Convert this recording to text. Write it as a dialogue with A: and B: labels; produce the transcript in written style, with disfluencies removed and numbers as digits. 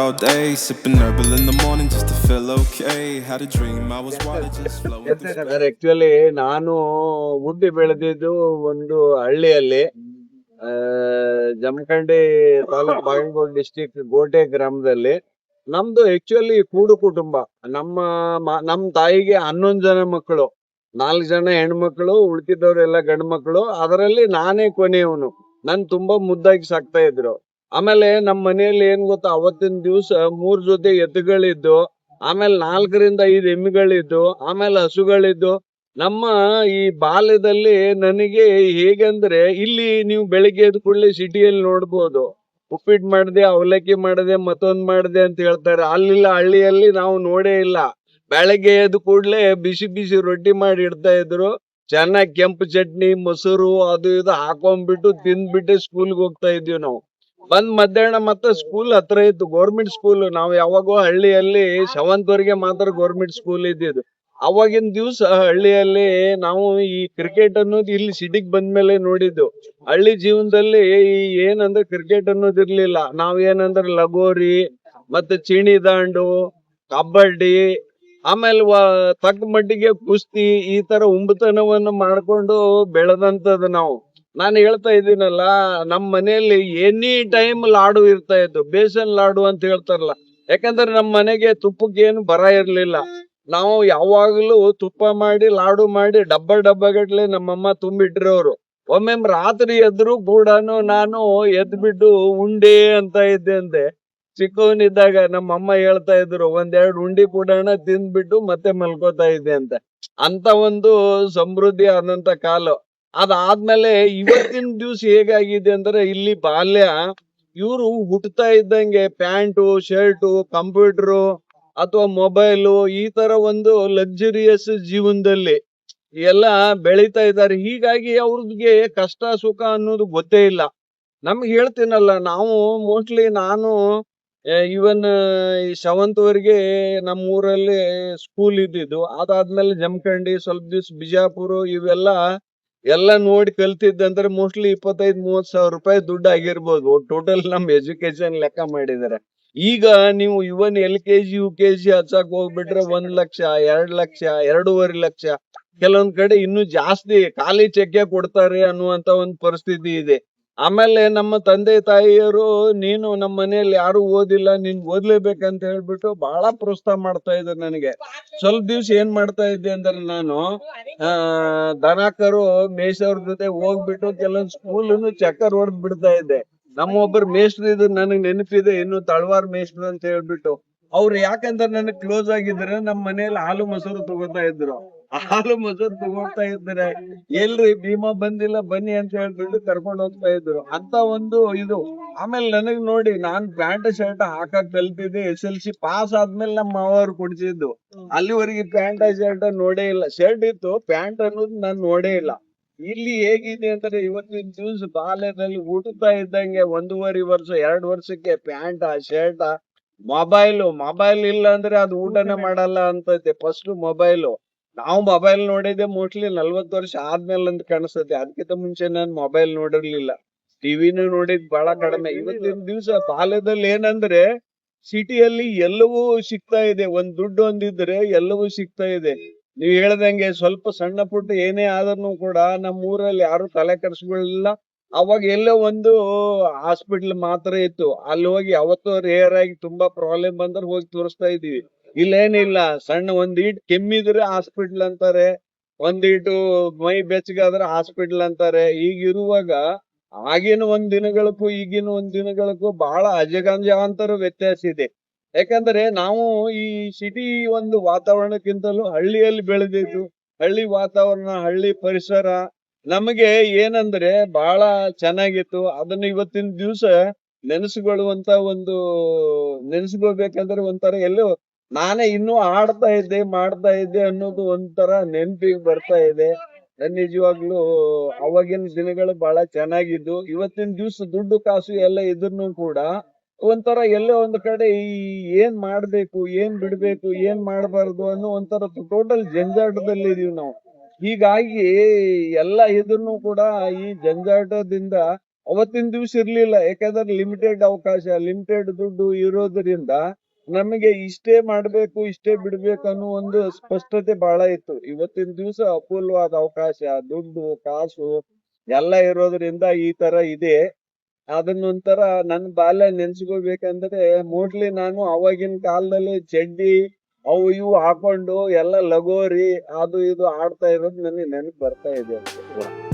A: all day, sipping herbal in the morning just to feel okay. Had a dream I was water just flowing through space.
B: Actually ನಾನು ಹುಟ್ಟಿ ಬೆಳೆದಿದ್ದು ಒಂದು ಹಳ್ಳಿಯಲ್ಲಿ, ಆ, Jamkhandi taluk Bagalkot district Gote ಗ್ರಾಮದಲ್ಲಿ. ನಮ್ದು ಆಕ್ಚುಲಿ ಕೂಡು ಕುಟುಂಬ. ನಮ್ಮ ತಾಯಿಗೆ 11 ಜನ ಮಕ್ಕಳು, 4 ಜನ ಹೆಣ್ಮಕ್ಳು, ಉಳ್ಕಿದವ್ರೆಲ್ಲ ಗಂಡು ಮಕ್ಕಳು. ಅದರಲ್ಲಿ ನಾನೇ ಕೊನೆಯವನು. ನನ್ ತುಂಬಾ ಮುದ್ದಾಗಿ ಸಾಕ್ತಾ ಇದ್ರು. ಆಮೇಲೆ ನಮ್ಮ ಮನೆಯಲ್ಲಿ ಏನ್ ಗೊತ್ತಾ, ಅವತ್ತಿನ ದಿವ್ಸ 3 ಜೊತೆ ಎತ್ತುಗಳಿದ್ದು, ಆಮೇಲೆ 4 ರಿಂದ 5 ಎಮ್ಮೆಗಳಿದ್ದು, ಆಮೇಲೆ ಹಸುಗಳಿದ್ದು. ನಮ್ಮ ಈ ಬಾಲ್ಯದಲ್ಲಿ ನನಗೆ ಹೇಗಂದ್ರೆ, ಇಲ್ಲಿ ನೀವು ಬೆಳಿಗ್ಗೆ ಎದ್ದ ಕೂಡಲೇ ಸಿಟಿಯಲ್ಲಿ ನೋಡ್ಬೋದು, ಉಪ್ಪಿಟ್ಟು ಮಾಡಿದೆ, ಅವಲಕ್ಕಿ ಮಾಡಿದೆ, ಮತ್ತೊಂದ್ ಮಾಡಿದೆ ಅಂತ ಹೇಳ್ತಾರೆ. ಅಲ್ಲಿಲ್ಲ, ಹಳ್ಳಿಯಲ್ಲಿ ನಾವು ನೋಡೇ ಇಲ್ಲ. ಬೆಳಗ್ಗೆ ಎದ್ದ ಕೂಡ್ಲೆ ಬಿಸಿ ಬಿಸಿ ರೊಟ್ಟಿ ಮಾಡಿ ಇಡ್ತಾ ಇದ್ರು. ಚೆನ್ನಾಗಿ ಕೆಂಪು ಚಟ್ನಿ, ಮೊಸರು ಅದು ಇದು ಹಾಕೊಂಡ್ಬಿಟ್ಟು ತಿಂದ್ಬಿಟ್ಟು ಸ್ಕೂಲ್ಗೆ ಹೋಗ್ತಾ ಇದ್ವಿ ನಾವು. ಬಂದ್ ಮಧ್ಯಾಹ್ನ ಮತ್ತೆ ಸ್ಕೂಲ್ ಹತ್ರ ಇತ್ತು, ಗೌರ್ಮೆಂಟ್ ಸ್ಕೂಲ್. ನಾವು ಯಾವಾಗೋ ಹಳ್ಳಿಯಲ್ಲಿ 7th ವರೆಗೆ ಮಾತ್ರ ಗೌರ್ಮೆಂಟ್ ಸ್ಕೂಲ್ ಇದ್ದಿದ್ದು. ಅವಾಗಿನ ದಿವ್ಸ ಹಳ್ಳಿಯಲ್ಲಿ ನಾವು ಈ ಕ್ರಿಕೆಟ್ ಅನ್ನೋದು ಇಲ್ಲಿ ಸಿಟಿಗೆ ಬಂದ್ಮೇಲೆ ನೋಡಿದ್ದು. ಹಳ್ಳಿ ಜೀವನದಲ್ಲಿ ಏನಂದ್ರೆ ಕ್ರಿಕೆಟ್ ಅನ್ನೋದು ಇರ್ಲಿಲ್ಲ. ನಾವೇನಂದ್ರೆ ಲಗೋರಿ, ಮತ್ತೆ ಚಿಣಿ ದಾಂಡು, ಕಬಡ್ಡಿ, ಆಮೇಲೆ ತಕ್ಕ ಮಟ್ಟಿಗೆ ಕುಸ್ತಿ, ಈ ತರ ಉಂಬತನವನ್ನು ಮಾಡ್ಕೊಂಡು ಬೆಳೆದಂತದ್ದು ನಾವು. ನಾನು ಹೇಳ್ತಾ ಇದ್ದೀನಲ್ಲ, ನಮ್ಮ ಮನೆಯಲ್ಲಿ ಎನಿ ಟೈಮ್ ಲಾಡು ಇರ್ತಾ ಇತ್ತು. ಬೇಸನ್ ಲಾಡು ಅಂತ ಹೇಳ್ತಾರಲ್ಲ, ಯಾಕಂದ್ರೆ ನಮ್ಮ ಮನೆಗೆ ತುಪ್ಪಕ್ಕೆ ಏನು ಬರ ಇರ್ಲಿಲ್ಲ. ನಾವು ಯಾವಾಗ್ಲೂ ತುಪ್ಪ ಮಾಡಿ ಲಾಡು ಮಾಡಿ ಡಬ್ಬ ಗಟ್ಲೆ ನಮ್ಮಮ್ಮ ತುಂಬಿಟ್ಟಿರೋರು. ಒಮ್ಮೆ ರಾತ್ರಿ ಎದ್ರು ಕೂಡ ನಾನು ಎದ್ಬಿಟ್ಟು ಉಂಡೆ ಅಂತ ಇದ್ದೆ ಅಂತೆ. ಚಿಕ್ಕವನಿದ್ದಾಗ ನಮ್ಮಮ್ಮ ಹೇಳ್ತಾ ಇದ್ರು, 1-2 ಉಂಡಿ ಕೂಡಣ ತಿಂದ್ಬಿಟ್ಟು ಮತ್ತೆ ಮಲ್ಕೋತಾ ಇದ್ದೆ ಅಂತ. ಅಂತ ಒಂದು ಸಮೃದ್ಧಿ ಆದಂತ ಕಾಲ. ಅದಾದ್ಮೇಲೆ ಇವತ್ತಿನ ದಿವ್ಸ ಹೇಗಾಗಿದೆ ಅಂದ್ರೆ, ಇಲ್ಲಿ ಬಾಲ್ಯ, ಇವರು ಹುಟ್ಟತಾ ಇದ್ದಂಗೆ ಪ್ಯಾಂಟು, ಶರ್ಟು, ಕಂಪ್ಯೂಟರು ಅಥವಾ ಮೊಬೈಲು, ಈ ತರ ಒಂದು ಲಕ್ಸುರಿಯಸ್ ಜೀವನದಲ್ಲಿ ಎಲ್ಲ ಬೆಳೀತಾ ಇದ್ದಾರೆ. ಹೀಗಾಗಿ ಅವ್ರಿಗೆ ಕಷ್ಟ ಸುಖ ಅನ್ನೋದು ಗೊತ್ತೇ ಇಲ್ಲ. ನಮ್ಗೆ ಹೇಳ್ತೀನಲ್ಲ, ನಾವು ಮೋಸ್ಟ್ಲಿ ನಾನು ಇವನ್ 7th ವರೆಗೆ ನಮ್ಮ ಊರಲ್ಲಿ ಸ್ಕೂಲ್ ಇದ್ದಿದ್ದು. ಅದಾದ್ಮೇಲೆ ಜಮಖಂಡಿ, ಸ್ವಲ್ಪ ದಿವ್ಸ ಬಿಜಾಪುರ, ಇವೆಲ್ಲ ನೋಡಿ ಕಲ್ತಿದ್ದಂದ್ರೆ ಮೋಸ್ಟ್ಲಿ 25-30 ಸಾವಿರ ರೂಪಾಯಿ ದುಡ್ಡು ಆಗಿರ್ಬೋದು ಟೋಟಲ್ ನಮ್ ಎಜುಕೇಶನ್ ಲೆಕ್ಕ ಮಾಡಿದಾರೆ. ಈಗ ನೀವು ಇವನ್ LKG UKG ಹಚ್ಚಕ್ ಹೋಗ್ಬಿಟ್ರೆ 1 ಲಕ್ಷ, 2 ಲಕ್ಷ, 2.5 ಲಕ್ಷ, ಕೆಲವೊಂದ್ ಕಡೆ ಇನ್ನು ಜಾಸ್ತಿ ಖಾಲಿ ಚೆಕ್ಕೆ ಕೊಡ್ತಾರೆ ಅನ್ನುವಂತ ಒಂದು ಪರಿಸ್ಥಿತಿ ಇದೆ. ಆಮೇಲೆ ನಮ್ಮ ತಂದೆ ತಾಯಿಯರು, ನೀನು ನಮ್ಮ ಮನೆಯಲ್ಲಿ ಯಾರು ಓದಿಲ್ಲ, ನೀನ್ ಓದ್ಲೇಬೇಕಂತ ಹೇಳ್ಬಿಟ್ಟು ಬಹಳ ಪ್ರೋತ್ಸಾಹ ಮಾಡ್ತಾ ಇದ್ರು ನನಗೆ. ಸ್ವಲ್ಪ ದಿವ್ಸ ಏನ್ ಮಾಡ್ತಾ ಇದ್ದೆ ಅಂದ್ರೆ, ನಾನು ದನ ಕರು ಮೇಯ್ಸೋರ್ ಜೊತೆ ಹೋಗ್ಬಿಟ್ಟು ಕೆಲವೊಂದ್ ಸ್ಕೂಲ್ ಚಕ್ಕರ್ ಹೊಡೆದ್ ಬಿಡ್ತಾ ಇದ್ದೆ. ನಮ್ಮೊಬ್ಬರು ಮೇಷ್ಟ್ರು ಇದ್ರು, ನನಗ್ ನೆನಪಿದೆ, ಇನ್ನು ತಳವಾರ್ ಮೇಷ್ಟ್ರು ಅಂತ ಹೇಳ್ಬಿಟ್ಟು. ಅವ್ರು ಯಾಕಂದ್ರೆ ನನಗ್ ಕ್ಲೋಸ್ ಆಗಿದ್ರೆ, ನಮ್ಮ ಮನೆಯಲ್ಲಿ ಹಾಲು ಮೊಸರು ತಗೋತಾ ಇದ್ರು. ಹಾಲು ಮೊಸರು ತಗೋತಾ ಇದ್ರೆ, ಎಲ್ರಿ ಭೀಮಾ ಬಂದಿಲ್ಲ ಬನ್ನಿ ಅಂತ ಹೇಳ್ಬಿಟ್ಟು ಕರ್ಕೊಂಡು ಹೋಗ್ತಾ ಇದ್ರು. ಅಂತ ಒಂದು ಇದು. ಆಮೇಲೆ ನನಗ್ ನೋಡಿ, ನಾನ್ ಪ್ಯಾಂಟ್ ಶರ್ಟ್ ಹಾಕಕ್ ಕಲ್ತಿದ್ದೆ SLC ಪಾಸ್ ಆದ್ಮೇಲೆ ನಮ್ಮ ಮಾವರು ಕೊಡ್ಸಿದ್ದು. ಅಲ್ಲಿವರೆಗೆ ಪ್ಯಾಂಟ್ ಶರ್ಟ್ ನೋಡೇ ಇಲ್ಲ. ಶರ್ಟ್ ಇತ್ತು, ಪ್ಯಾಂಟ್ ಅನ್ನೋದು ನಾನ್ ನೋಡೇ ಇಲ್ಲ. ಇಲ್ಲಿ ಹೇಗಿದೆ ಅಂದ್ರೆ, ಇವತ್ತಿನ ದಿವ್ಸ ಬಾಲ್ಯದಲ್ಲಿ ಹುಟ್ಟುತ್ತಾ ಇದ್ದಂಗೆ 1.5 ವರ್ಷ 2 ವರ್ಷಕ್ಕೆ ಪ್ಯಾಂಟ್ ಶರ್ಟ್, ಮೊಬೈಲ್ ಇಲ್ಲ ಅಂದ್ರೆ ಅದು ಊಟನೇ ಮಾಡಲ್ಲ ಅಂತೈತೆ. First mobile. ನಾವು ಮೊಬೈಲ್ ನೋಡಿದ್ದೆ ಮೋಸ್ಟ್ಲಿ 40 ವರ್ಷ ಆದ್ಮೇಲೆ ಅಂತ ಕಾಣಿಸ್ತದೆ. ಅದಕ್ಕಿಂತ ಮುಂಚೆ ನಾನು ಮೊಬೈಲ್ ನೋಡಿರ್ಲಿಲ್ಲ. ಟಿವಿನೂ ನೋಡಿದ್ ಬಹಳ ಕಡಿಮೆ. ಇವತ್ತಿನ ದಿವ್ಸ ಬಾಲ್ಯದಲ್ಲಿ ಏನಂದ್ರೆ, ಸಿಟಿಯಲ್ಲಿ ಎಲ್ಲವೂ ಸಿಗ್ತಾ ಇದೆ. ಒಂದ್ ದುಡ್ಡು ಒಂದಿದ್ರೆ ಎಲ್ಲವೂ ಸಿಗ್ತಾ ಇದೆ. ನೀವ್ ಹೇಳ್ದಂಗೆ ಸ್ವಲ್ಪ ಸಣ್ಣ ಪುಟ್ಟ ಏನೇ ಆದ್ರೂ ಕೂಡ ನಮ್ಮ ಊರಲ್ಲಿ ಯಾರು ತಲೆ ಕೆಡಿಸ್ಕೊಳ್ಳಿಲ್ಲ. ಅವಾಗ ಎಲ್ಲೋ ಒಂದು ಹಾಸ್ಪಿಟ್ಲ್ ಮಾತ್ರ ಇತ್ತು. ಅಲ್ಲಿ ಹೋಗಿ ಅವತ್ತು ರೇರ್ ಆಗಿ ತುಂಬಾ ಪ್ರಾಬ್ಲಮ್ ಬಂದ್ರೆ ಹೋಗಿ ತೋರಿಸ್ತಾ ಇದೀವಿ. ಇಲ್ಲೇನಿಲ್ಲ, ಸಣ್ಣ ಒಂದೀಟ್ ಕೆಮ್ಮಿದ್ರೆ ಹಾಸ್ಪಿಟ್ಲ್ ಅಂತಾರೆ, ಒಂದೀಟು ಮೈ ಬೆಚ್ಚಗಾದ್ರೆ ಹಾಸ್ಪಿಟ್ಲ್ ಅಂತಾರೆ. ಈಗಿರುವಾಗ ಆಗಿನ ಒಂದ್ ದಿನಗಳಕ್ಕೂ ಈಗಿನ ಒಂದ್ ದಿನಗಳಕ್ಕೂ ಬಹಳ ಅಜಗಜಾಂತರ ವ್ಯತ್ಯಾಸ ಇದೆ. ಯಾಕಂದ್ರೆ ನಾವು ಈ ಸಿಟಿ ಒಂದು ವಾತಾವರಣಕ್ಕಿಂತಲೂ ಹಳ್ಳಿಯಲ್ಲಿ ಬೆಳೆದಿದ್ದು. ಹಳ್ಳಿ ವಾತಾವರಣ, ಹಳ್ಳಿ ಪರಿಸರ ನಮಗೆ ಏನಂದ್ರೆ ಬಹಳ ಚೆನ್ನಾಗಿತ್ತು. ಅದನ್ನ ಇವತ್ತಿನ ದಿವ್ಸ ನೆನೆಸ್ಕೋಬೇಕಂದ್ರೆ ಒಂಥರ ಎಲ್ಲೋ ನಾನೇ ಇನ್ನೂ ಆಡ್ತಾ ಇದ್ದೆ, ಮಾಡ್ತಾ ಇದ್ದೆ ಅನ್ನೋದು ಒಂಥರ ನೆನಪಿಗೆ ಬರ್ತಾ ಇದೆ. ನಿಜವಾಗ್ಲೂ ಅವಾಗಿನ ದಿನಗಳು ಬಹಳ ಚೆನ್ನಾಗಿದ್ದು. ಇವತ್ತಿನ ದಿವ್ಸ ದುಡ್ಡು ಕಾಸು ಎಲ್ಲ ಇದ್ರೂ ಕೂಡ ಒಂಥರ ಎಲ್ಲೋ ಒಂದ್ ಕಡೆ ಏನ್ ಮಾಡ್ಬೇಕು, ಏನ್ ಬಿಡ್ಬೇಕು, ಏನ್ ಮಾಡ್ಬಾರ್ದು ಅನ್ನೋ ಒಂಥರ ಟೋಟಲ್ ಜಂಜಾಟದಲ್ಲಿ ಇದೀವಿ ನಾವು. ಹೀಗಾಗಿ ಎಲ್ಲ ಇದನ್ನು ಕೂಡ ಈ ಜಂಜಾಟದಿಂದ ಅವತ್ತಿನ ದಿವ್ಸ ಇರ್ಲಿಲ್ಲ. ಯಾಕಂದ್ರೆ ಲಿಮಿಟೆಡ್ ಅವಕಾಶ, ಲಿಮಿಟೆಡ್ ದುಡ್ಡು ಇರೋದ್ರಿಂದ ನಮಗೆ ಇಷ್ಟೇ ಮಾಡ್ಬೇಕು, ಇಷ್ಟೇ ಬಿಡ್ಬೇಕು ಅನ್ನೋ ಒಂದು ಸ್ಪಷ್ಟತೆ ಬಹಳ ಇತ್ತು. ಇವತ್ತಿನ ದಿವ್ಸ ಅಪೂರ್ವವಾದ ಅವಕಾಶ, ದುಡ್ಡು, ಕಾಸು ಎಲ್ಲ ಇರೋದ್ರಿಂದ ಈ ತರ ಇದೆ. ಅದನ್ನೊಂಥರ ನನ್ ಬಾಲ್ಯ ನೆನ್ಸ್ಕೋಬೇಕಂದ್ರೆ ಮೋಸ್ಟ್ಲಿ ನಾನು ಅವಾಗಿನ ಕಾಲದಲ್ಲಿ ಚಡ್ಡಿ ಅವು ಇವು ಹಾಕೊಂಡು ಎಲ್ಲ ಲಗೋರಿ ಅದು ಇದು ಆಡ್ತಾ ಇರೋದು ನನಗೆ ನೆನಪು ಬರ್ತಾ ಇದೆ ಅಷ್ಟೇ.